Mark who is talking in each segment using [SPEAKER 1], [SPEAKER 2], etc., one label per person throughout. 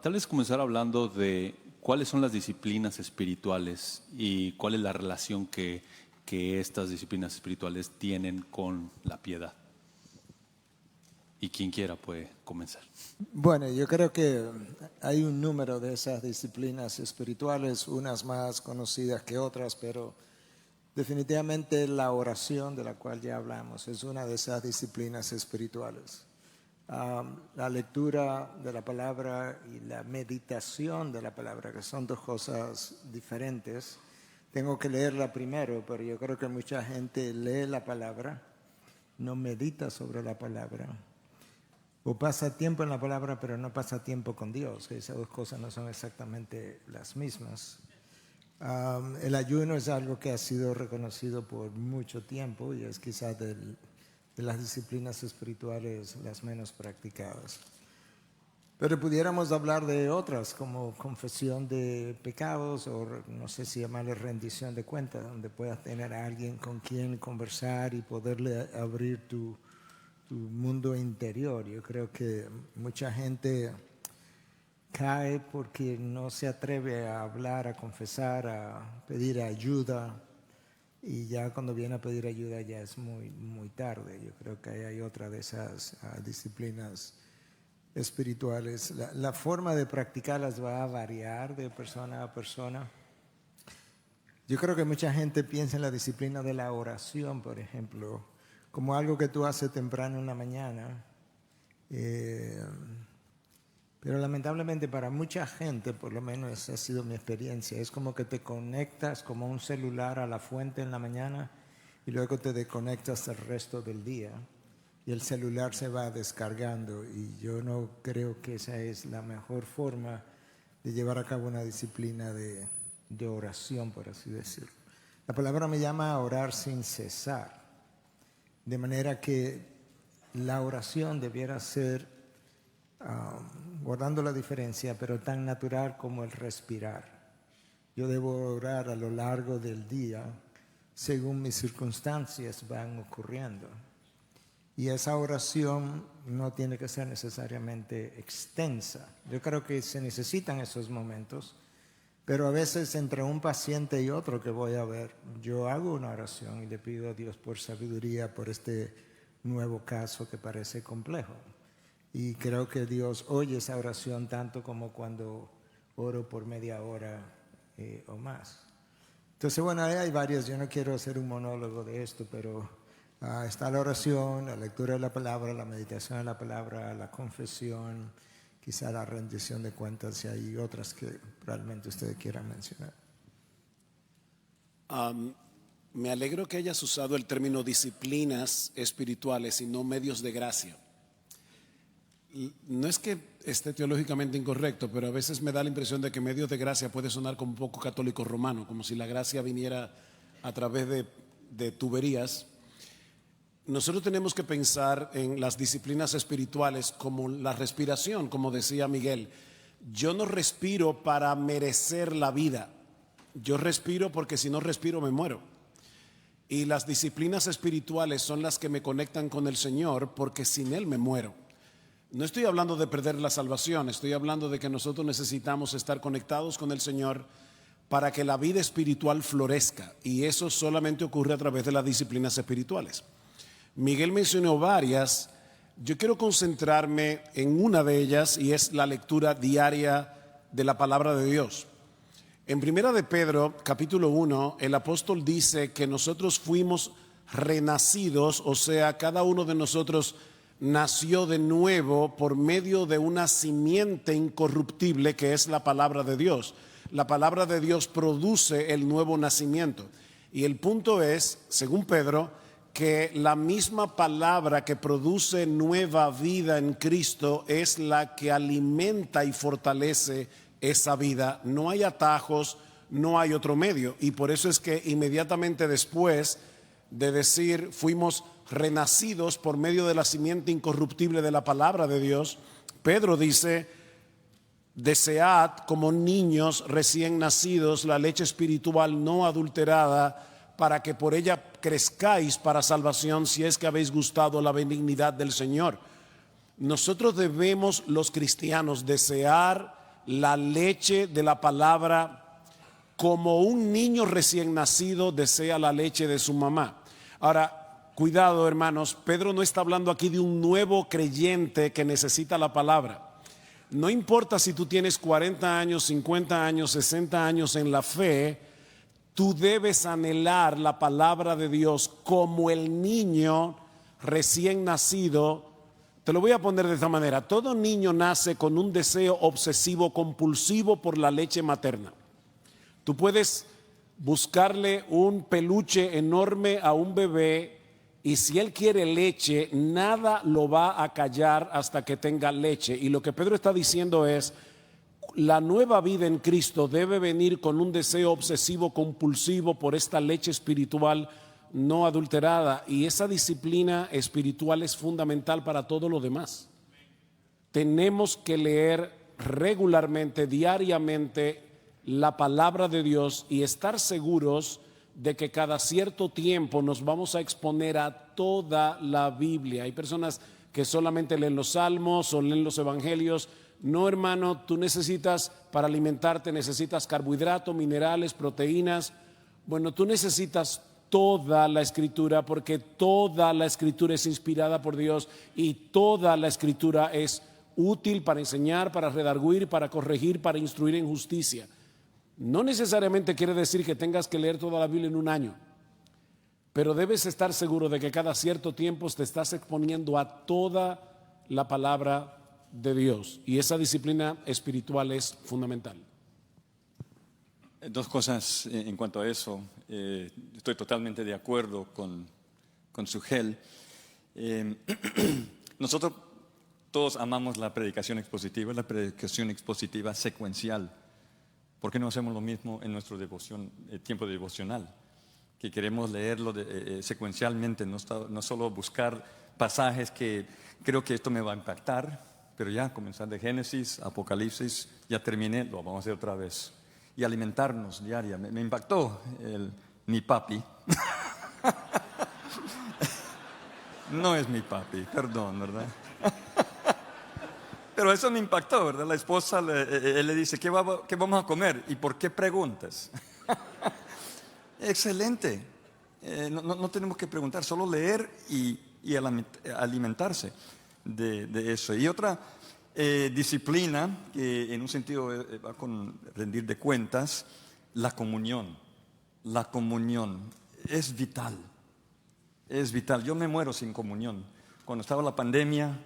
[SPEAKER 1] Tal vez comenzar hablando de cuáles son las disciplinas espirituales y cuál es la relación que estas disciplinas espirituales tienen con la piedad. Y quien quiera puede comenzar.
[SPEAKER 2] Bueno, yo creo que hay un número de esas disciplinas espirituales, unas más conocidas que otras, pero definitivamente la oración de la cual ya hablamos es una de esas disciplinas espirituales. La lectura de la palabra y la meditación de la palabra, que son dos cosas diferentes. Tengo que leerla primero, pero yo creo que mucha gente lee la palabra, no medita sobre la palabra, o pasa tiempo en la palabra, pero no pasa tiempo con Dios, que esas dos cosas no son exactamente las mismas. El ayuno es algo que ha sido reconocido por mucho tiempo y es quizás de las disciplinas espirituales las menos practicadas. Pero pudiéramos hablar de otras, como confesión de pecados o no sé si llamarle rendición de cuentas, donde puedas tener a alguien con quien conversar y poderle abrir tu mundo interior. Yo creo que mucha gente cae porque no se atreve a hablar, a confesar, a pedir ayuda, y ya cuando viene a pedir ayuda ya es muy tarde. Yo creo que hay otra de esas disciplinas espirituales. La forma de practicarlas va a variar de persona a persona. Yo creo que mucha gente piensa en la disciplina de la oración, por ejemplo, como algo que tú haces temprano en la mañana. Pero lamentablemente para mucha gente, por lo menos esa ha sido mi experiencia, es como que te conectas como un celular a la fuente en la mañana y luego te desconectas el resto del día y el celular se va descargando, y yo no creo que esa es la mejor forma de llevar a cabo una disciplina de oración, por así decirlo. La palabra me llama a orar sin cesar, de manera que la oración debiera ser guardando la diferencia, pero tan natural como el respirar. Yo debo orar a lo largo del día según mis circunstancias van ocurriendo. Y esa oración no tiene que ser necesariamente extensa. Yo creo que se necesitan esos momentos, pero a veces entre un paciente y otro que voy a ver, yo hago una oración y le pido a Dios por sabiduría por este nuevo caso que parece complejo. Y creo que Dios oye esa oración tanto como cuando oro por media hora o más. Entonces, bueno, hay varias. Yo no quiero hacer un monólogo de esto, pero está la oración, la lectura de la palabra, la meditación de la palabra, la confesión, quizá la rendición de cuentas, y hay otras que probablemente ustedes quieran mencionar.
[SPEAKER 3] Me alegro que hayas usado el término disciplinas espirituales y no medios de gracia. No es que esté teológicamente incorrecto, pero a veces me da la impresión de que medios de gracia puede sonar como un poco católico romano, como si la gracia viniera a través de tuberías. Nosotros tenemos que pensar en las disciplinas espirituales como la respiración, como decía Miguel. Yo no respiro para merecer la vida, yo respiro porque si no respiro me muero. Y las disciplinas espirituales son las que me conectan con el Señor, porque sin Él me muero. No estoy hablando de perder la salvación, estoy hablando de que nosotros necesitamos estar conectados con el Señor para que la vida espiritual florezca, y eso solamente ocurre a través de las disciplinas espirituales. Miguel mencionó varias, yo quiero concentrarme en una de ellas, y es la lectura diaria de la palabra de Dios. En Primera de Pedro, capítulo 1, el apóstol dice que nosotros fuimos renacidos, o sea, cada uno de nosotros nació de nuevo por medio de una simiente incorruptible que es la palabra de Dios. La palabra de Dios produce el nuevo nacimiento. Y el punto es, según Pedro, que la misma palabra que produce nueva vida en Cristo es la que alimenta y fortalece esa vida. No hay atajos, no hay otro medio. Y por eso es que inmediatamente después de decir fuimos renacidos por medio de la simiente incorruptible de la palabra de Dios, Pedro dice: desead como niños recién nacidos la leche espiritual no adulterada, para que por ella crezcáis para salvación, si es que habéis gustado la benignidad del Señor. Nosotros debemos, los cristianos, desear la leche de la palabra como un niño recién nacido desea la leche de su mamá. Ahora, cuidado, hermanos, Pedro no está hablando aquí de un nuevo creyente que necesita la palabra. No importa si tú tienes 40 años, 50 años, 60 años en la fe, tú debes anhelar la palabra de Dios como el niño recién nacido. Te lo voy a poner de esta manera: todo niño nace con un deseo obsesivo compulsivo por la leche materna. Tú puedes buscarle un peluche enorme a un bebé y si él quiere leche, nada lo va a callar hasta que tenga leche. Y lo que Pedro está diciendo es: la nueva vida en Cristo debe venir con un deseo obsesivo compulsivo por esta leche espiritual no adulterada, y esa disciplina espiritual es fundamental para todo lo demás. Tenemos que leer regularmente, diariamente, la palabra de Dios y estar seguros de que cada cierto tiempo nos vamos a exponer a toda la Biblia. Hay personas que solamente leen los salmos o leen los evangelios. No, hermano, tú necesitas, para alimentarte, necesitas carbohidratos, minerales, proteínas. Bueno, tú necesitas toda la Escritura, porque toda la Escritura es inspirada por Dios y toda la Escritura es útil para enseñar, para redarguir, para corregir, para instruir en justicia. No necesariamente quiere decir que tengas que leer toda la Biblia en un año, pero debes estar seguro de que cada cierto tiempo te estás exponiendo a toda la palabra de Dios, y esa disciplina espiritual es fundamental.
[SPEAKER 4] Dos cosas en cuanto a eso. Estoy totalmente de acuerdo con Sugel. Nosotros todos amamos la predicación expositiva secuencial. ¿Por qué no hacemos lo mismo en nuestro tiempo devocional? Que queremos leerlo secuencialmente, no solo buscar pasajes que creo que esto me va a impactar, pero ya comenzar de Génesis, Apocalipsis, ya terminé, lo vamos a hacer otra vez. Y alimentarnos diaria. Me impactó mi papi. No es mi papi, perdón, ¿verdad? Pero eso me impactó, ¿verdad? La esposa él le dice: ¿qué vamos a comer? ¿Y por qué preguntas? Excelente. No tenemos que preguntar, solo leer y alimentarse de eso. Y otra disciplina que en un sentido va con rendir de cuentas: la comunión. La comunión es vital. Es vital. Yo me muero sin comunión. Cuando estaba la pandemia,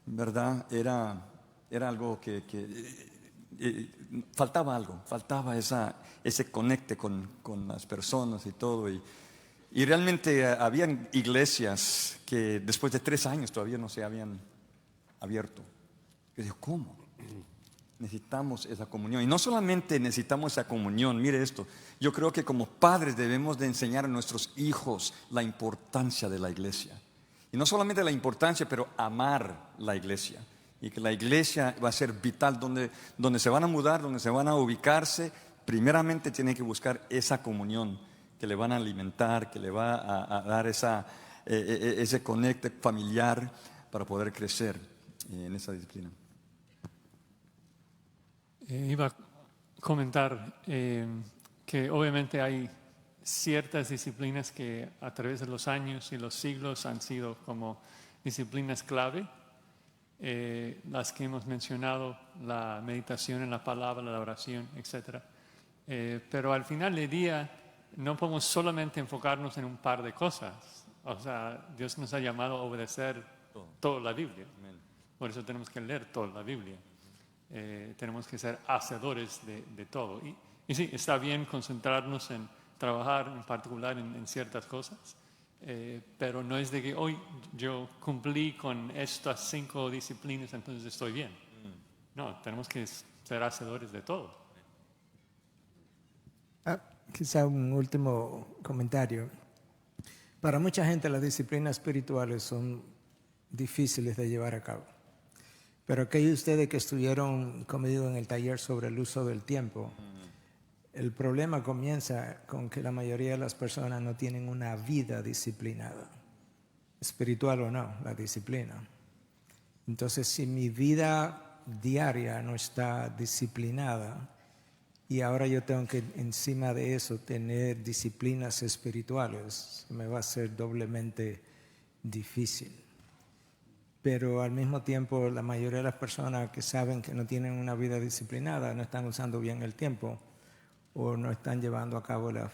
[SPEAKER 4] ¿verdad? Era algo que faltaba algo, faltaba ese conecte con las personas y todo. Y realmente habían iglesias que después de 3 años todavía no se habían abierto. Yo digo, ¿cómo? Necesitamos esa comunión. Y no solamente necesitamos esa comunión, mire esto. Yo creo que como padres debemos de enseñar a nuestros hijos la importancia de la iglesia. Y no solamente la importancia, pero amar la iglesia. Y que la iglesia va a ser vital. Donde se van a mudar, donde se van a ubicarse, primeramente tienen que buscar esa comunión que le van a alimentar, que le va a dar ese conecte familiar para poder crecer en esa disciplina.
[SPEAKER 5] Iba a comentar que obviamente hay ciertas disciplinas que a través de los años y los siglos han sido como disciplinas clave, las que hemos mencionado, la meditación en la palabra, la oración, etc. Pero al final del día no podemos solamente enfocarnos en un par de cosas. O sea, Dios nos ha llamado a obedecer toda la Biblia. Por eso tenemos que leer toda la Biblia. Tenemos que ser hacedores de todo. Y sí, está bien concentrarnos en trabajar en particular en ciertas cosas, pero no es de que hoy yo cumplí con estas 5 disciplinas, entonces estoy bien. No, tenemos que ser hacedores de todo.
[SPEAKER 2] Quizá un último comentario. Para mucha gente las disciplinas espirituales son difíciles de llevar a cabo. Pero aquellos de ustedes que estuvieron conmigo en el taller sobre el uso del tiempo, el problema comienza con que la mayoría de las personas no tienen una vida disciplinada, espiritual o no, la disciplina. Entonces, si mi vida diaria no está disciplinada, y ahora yo tengo que encima de eso tener disciplinas espirituales, me va a ser doblemente difícil. Pero al mismo tiempo la mayoría de las personas que saben que no tienen una vida disciplinada no están usando bien el tiempo o no están llevando a cabo las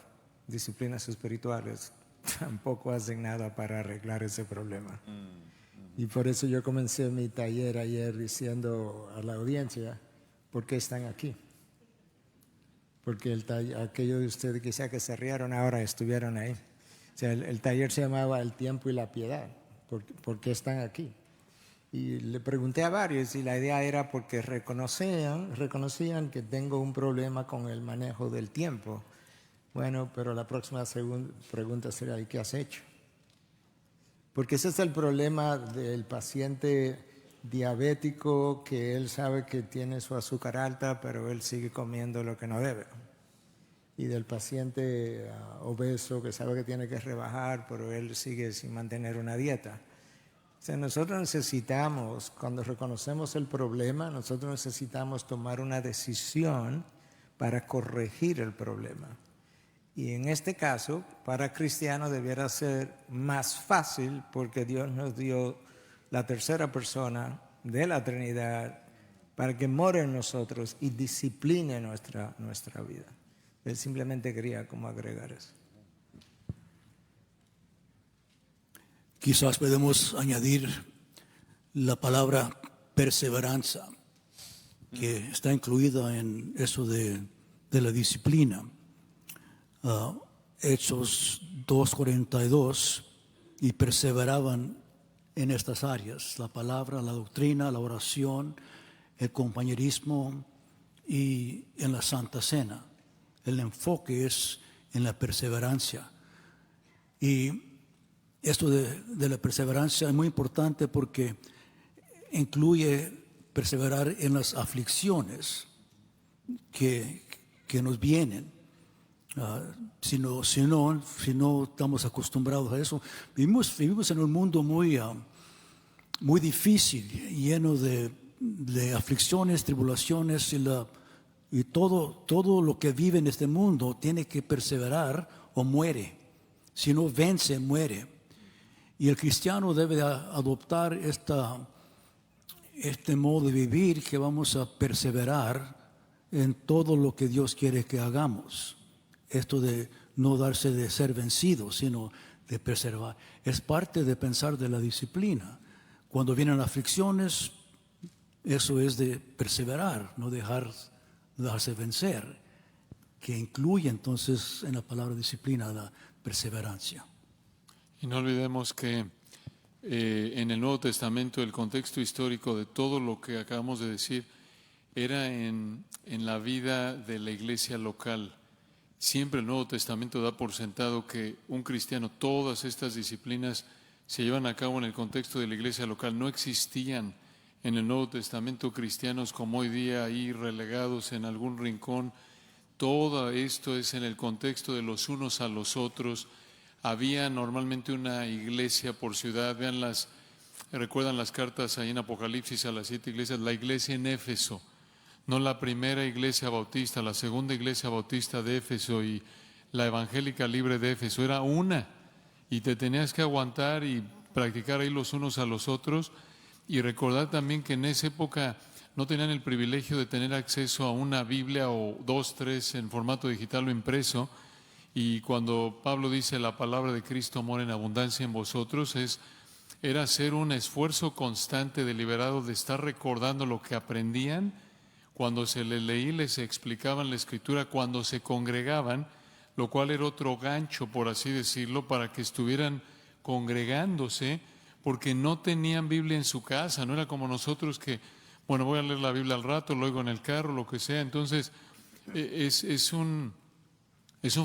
[SPEAKER 2] disciplinas espirituales, tampoco hacen nada para arreglar ese problema. Y por eso yo comencé mi taller ayer diciendo a la audiencia, ¿por qué están aquí? Porque aquellos de ustedes quizá que se rieron ahora estuvieron ahí. O sea, el taller se llamaba El tiempo y la piedad. ¿Por qué están aquí? Y le pregunté a varios y la idea era porque reconocían que tengo un problema con el manejo del tiempo. Bueno, pero la próxima pregunta sería, ¿y qué has hecho? Porque ese es el problema del paciente diabético, que él sabe que tiene su azúcar alta, pero él sigue comiendo lo que no debe. Y del paciente obeso, que sabe que tiene que rebajar, pero él sigue sin mantener una dieta. O sea, nosotros necesitamos, cuando reconocemos el problema, nosotros necesitamos tomar una decisión para corregir el problema. Y en este caso, para cristianos debiera ser más fácil porque Dios nos dio la tercera persona de la Trinidad para que more en nosotros y discipline nuestra vida. Él simplemente quería como agregar eso.
[SPEAKER 6] Quizás podemos añadir la palabra perseverancia, que está incluida en eso de la disciplina. Hechos 2:42, y perseveraban en estas áreas: la palabra, la doctrina, la oración, el compañerismo y en la Santa Cena. El enfoque es en la perseverancia. Y esto de la perseverancia es muy importante porque incluye perseverar en las aflicciones que nos vienen. Si no estamos acostumbrados a eso, vivimos en un mundo muy difícil, lleno de aflicciones, tribulaciones, y todo lo que vive en este mundo tiene que perseverar o muere. Si no vence, muere. Y el cristiano debe adoptar este modo de vivir, que vamos a perseverar en todo lo que Dios quiere que hagamos. Esto de no darse de ser vencido, sino de perseverar. Es parte de pensar de la disciplina. Cuando vienen aflicciones, eso es de perseverar, no dejarse vencer, que incluye entonces en la palabra disciplina la perseverancia.
[SPEAKER 5] Y no olvidemos que en el Nuevo Testamento el contexto histórico de todo lo que acabamos de decir era en la vida de la iglesia local. Siempre el Nuevo Testamento da por sentado que un cristiano, todas estas disciplinas se llevan a cabo en el contexto de la iglesia local. No existían en el Nuevo Testamento cristianos como hoy día ahí relegados en algún rincón. Todo esto es en el contexto de los unos a los otros. Había normalmente una iglesia por ciudad. Recuerdan las cartas ahí en Apocalipsis a las 7 iglesias. La iglesia en Éfeso, no la primera iglesia bautista, la segunda iglesia bautista de Éfeso y la evangélica libre de Éfeso, era una, y te tenías que aguantar y practicar ahí los unos a los otros. Y recordar también que en esa época no tenían el privilegio de tener acceso a una Biblia o 2, 3 en formato digital o impreso. Y cuando Pablo dice la palabra de Cristo mora en abundancia en vosotros, era hacer un esfuerzo constante, deliberado, de estar recordando lo que aprendían cuando se les leía, les explicaban la Escritura, cuando se congregaban, lo cual era otro gancho, por así decirlo, para que estuvieran congregándose, porque no tenían Biblia en su casa. No era como nosotros que, bueno, voy a leer la Biblia al rato, luego en el carro, lo que sea. Entonces, es un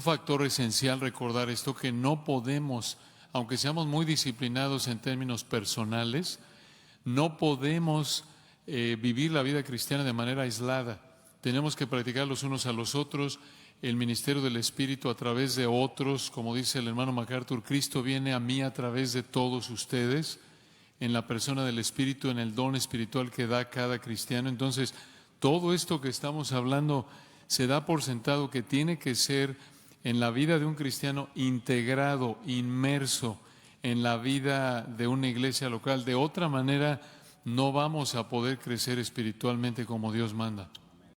[SPEAKER 5] factor esencial recordar esto, que no podemos, aunque seamos muy disciplinados en términos personales, no podemos vivir la vida cristiana de manera aislada. Tenemos que practicar los unos a los otros, el ministerio del Espíritu a través de otros, como dice el hermano MacArthur, Cristo viene a mí a través de todos ustedes. en la persona del Espíritu, en el don espiritual que da cada cristiano. Entonces, todo esto que estamos hablando se da por sentado que tiene que ser en la vida de un cristiano integrado, inmerso en la vida de una iglesia local. De otra manera, no vamos a poder crecer espiritualmente como Dios manda.